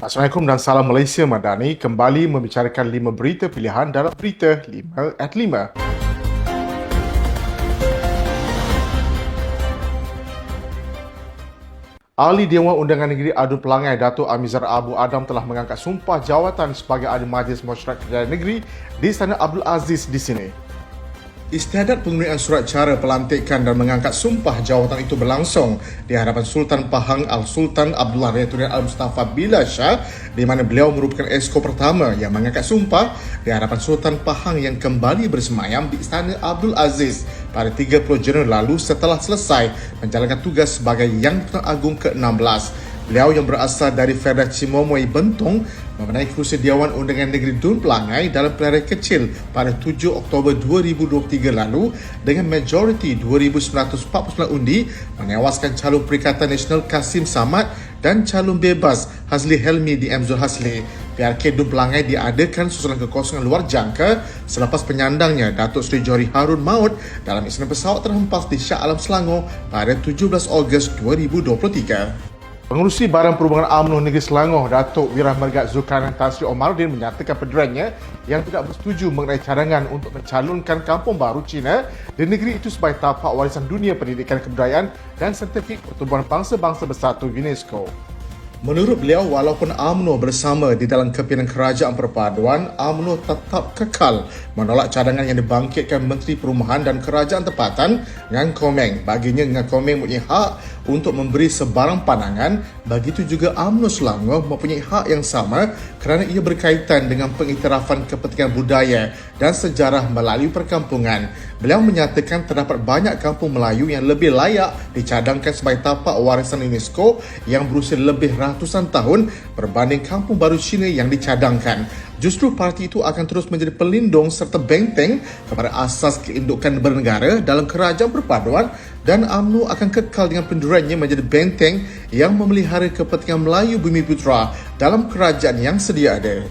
Assalamualaikum dan salam Malaysia Madani kembali membicarakan 5 berita pilihan dalam berita 5 at 5. Ahli Dewan Undangan Negeri Adu Pelangai Datuk Amizar Abu Adam telah mengangkat sumpah jawatan sebagai Ahli Majlis Mesyuarat Kerajaan Negeri di Istana Abdul Aziz di sini. Istiadat penggunaan surat cara pelantikan dan mengangkat sumpah jawatan itu berlangsung di hadapan Sultan Pahang Al-Sultan Abdullah Rayatuddin Al-Mustafa Billah Shah, di mana beliau merupakan esko pertama yang mengangkat sumpah di hadapan Sultan Pahang yang kembali bersemayam di Istana Abdul Aziz pada 30 Januari lalu setelah selesai menjalankan tugas sebagai Yang Pertuan Agong ke-16. Beliau yang berasal dari Fedah Cimomoy Bentong memenaiki kerusi Dewan Undangan Negeri Dun Pelangai dalam pilihan kecil pada 7 Oktober 2023 lalu dengan majoriti 2,949 undi menewaskan calon Perikatan Nasional Kasim Samad dan calon bebas Hazli Helmi di M. Zul Hasli. PRK Dun Pelangai diadakan susulan kekosongan luar jangka selepas penyandangnya Datuk Seri Johari Harun maut dalam insiden pesawat terhempas di Shah Alam Selangor pada 17 Ogos 2023. Pengurusi Badan Perhubungan UMNO Negeri Selangor, Datuk Wirah Megat Zulkarnain Tan Sri Omaruddin menyatakan perdiriannya yang tidak bersetuju mengenai cadangan untuk mencalonkan kampung baru Cina di negeri itu sebagai tapak warisan dunia pendidikan kebudayaan dan sertifik pertubuhan bangsa-bangsa bersatu UNESCO. Menurut beliau, walaupun UMNO bersama di dalam kepimpinan Kerajaan Perpaduan, UMNO tetap kekal menolak cadangan yang dibangkitkan Menteri Perumahan dan Kerajaan Tempatan Ngan Komeng. Baginya, Ngan Komeng mempunyai hak untuk memberi sebarang pandangan. Begitu juga UMNO Selangor mempunyai hak yang sama kerana ia berkaitan dengan pengiktirafan kepentingan budaya dan sejarah melalui perkampungan. Beliau menyatakan terdapat banyak kampung Melayu yang lebih layak dicadangkan sebagai tapak warisan UNESCO yang berusia lebih ratusan tahun berbanding kampung baru Cina yang dicadangkan. Justru parti itu akan terus menjadi pelindung serta benteng kepada asas keindukan bernegara dalam Kerajaan Perpaduan, dan UMNO akan kekal dengan pendiriannya menjadi benteng yang memelihara kepentingan Melayu Bumiputera dalam kerajaan yang sedia ada.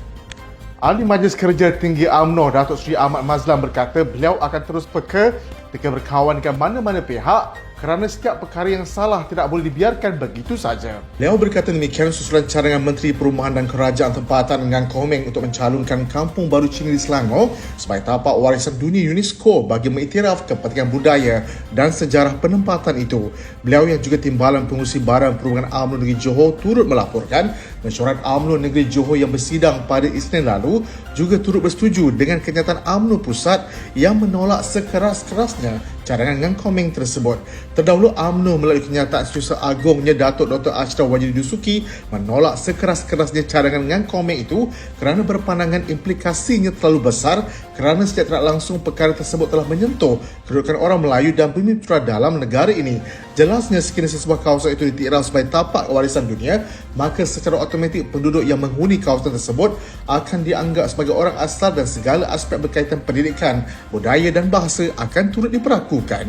Ahli Majlis Kerja Tinggi UMNO Datuk Seri Ahmad Mazlan berkata beliau akan terus peka ketika berkawan dengan mana-mana pihak kerana setiap perkara yang salah tidak boleh dibiarkan begitu saja. Beliau berkata demikian susulan cadangan Menteri Perumahan dan Kerajaan Tempatan Ngan Komeng untuk mencalonkan kampung baru Cina di Selangor sebagai tapak warisan dunia UNESCO bagi mengiktiraf kepentingan budaya dan sejarah penempatan itu. Beliau yang juga timbalan pengurusi Badan Perhubungan UMNO Negeri Johor turut melaporkan mesyuarat UMNO Negeri Johor yang bersidang pada Isnin lalu juga turut bersetuju dengan kenyataan UMNO Pusat yang menolak sekeras-kerasnya cadangan Ngan Komeng tersebut. Terdahulu UMNO melalui kenyataan Setiausaha Agongnya Datuk Dr. Ashraf Wajidi Dusuki menolak sekeras-kerasnya cadangan Ngan Komeng itu kerana berpandangan implikasinya terlalu besar kerana sejak tidak langsung perkara tersebut telah menyentuh kedudukan orang Melayu dan Bumiputera dalam negara ini. Jelasnya sekiranya sebuah kawasan itu diiktiraf sebagai tapak warisan dunia, maka secara automatik penduduk yang menghuni kawasan tersebut akan dianggap sebagai orang asal dan segala aspek berkaitan pendidikan, budaya dan bahasa akan turut diperlakukan.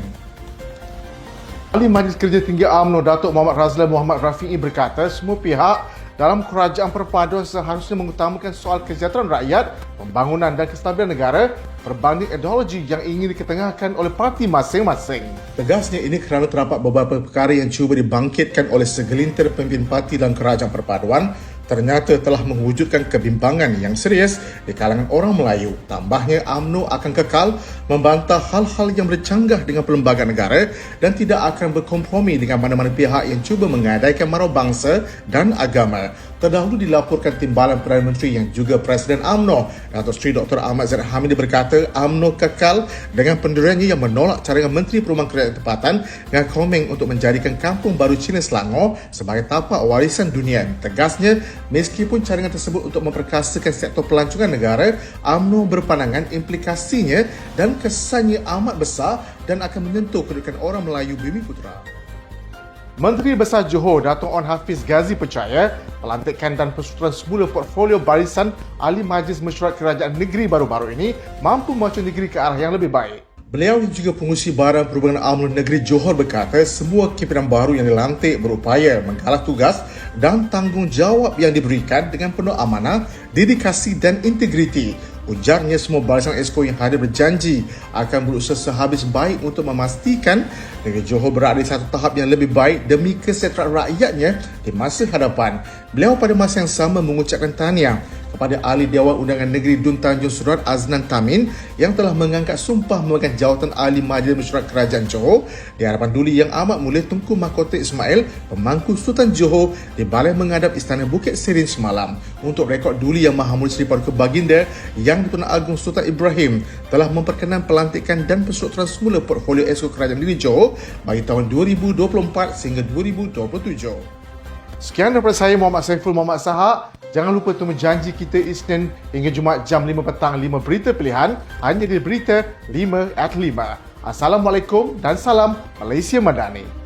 Ahli Majlis Kerja Tinggi UMNO Datuk Muhammad Razlan Muhammad Rafi'i berkata semua pihak dalam Kerajaan Perpaduan seharusnya mengutamakan soal kesejahteraan rakyat, pembangunan dan kestabilan negara berbanding ideologi yang ingin diketengahkan oleh parti masing-masing. Tegasnya ini kerana terdapat beberapa perkara yang cuba dibangkitkan oleh segelintir pemimpin parti dalam Kerajaan Perpaduan ternyata telah mewujudkan kebimbangan yang serius di kalangan orang Melayu. Tambahnya, UMNO akan kekal membantah hal-hal yang bercanggah dengan perlembagaan negara dan tidak akan berkompromi dengan mana-mana pihak yang cuba menggadaikan maruah bangsa dan agama. Terdahulu dilaporkan timbalan Perdana Menteri yang juga Presiden UMNO, Datuk Seri Dr. Ahmad Zahid Hamidi berkata UMNO kekal dengan pendiriannya yang menolak cadangan Menteri Perumahan Kerajaan Tempatan Ngan Komeng untuk menjadikan kampung baru Cina Selangor sebagai tapak warisan dunia. Tegasnya, meskipun cadangan tersebut untuk memperkasakan sektor pelancongan negara, UMNO berpandangan implikasinya dan kesannya amat besar dan akan menyentuh kedudukan orang Melayu Bumiputera. Menteri Besar Johor Datuk On Hafiz Ghazi percaya pelantikan dan persetujuan semula portfolio barisan Ahli Majlis Mesyuarat Kerajaan Negeri baru-baru ini mampu memacu negeri ke arah yang lebih baik. Beliau yang juga pengurusi Badan Perhubungan UMNO Negeri Johor berkata semua kepimpinan baru yang dilantik berupaya menggalah tugas dan tanggungjawab yang diberikan dengan penuh amanah, dedikasi dan integriti Ujarnya semua barisan Exco yang hadir berjanji akan berusaha sehabis baik untuk memastikan negeri Johor berada di satu tahap yang lebih baik demi kesejahteraan rakyatnya di masa hadapan. Beliau pada masa yang sama mengucapkan tahniah kepada Ahli Dewan Undangan Negeri Dun Tanjung Surat Aznan Tamin yang telah mengangkat sumpah memegang jawatan Ahli Majlis Mesyuarat Kerajaan Johor di hadapan Duli Yang Amat Mulia Tunku Mahkota Ismail, Pemangku Sultan Johor di Balai Menghadap Istana Bukit Serene semalam. Untuk rekod, Duli Yang Maha Mulia Seri Paduka Baginda Yang di-Pertuan Agong Sultan Ibrahim telah memperkenan pelantikan dan penstrukturan semula portfolio Exco Kerajaan Negeri Johor bagi tahun 2024 sehingga 2027. Sekian daripada saya, Muhammad Saiful Muhammad Sahak. Jangan lupa untuk menjanji kita Isnin hingga Jumaat jam 5 petang 5 berita pilihan hanya di Berita 5 at 5. Assalamualaikum dan salam Malaysia Madani.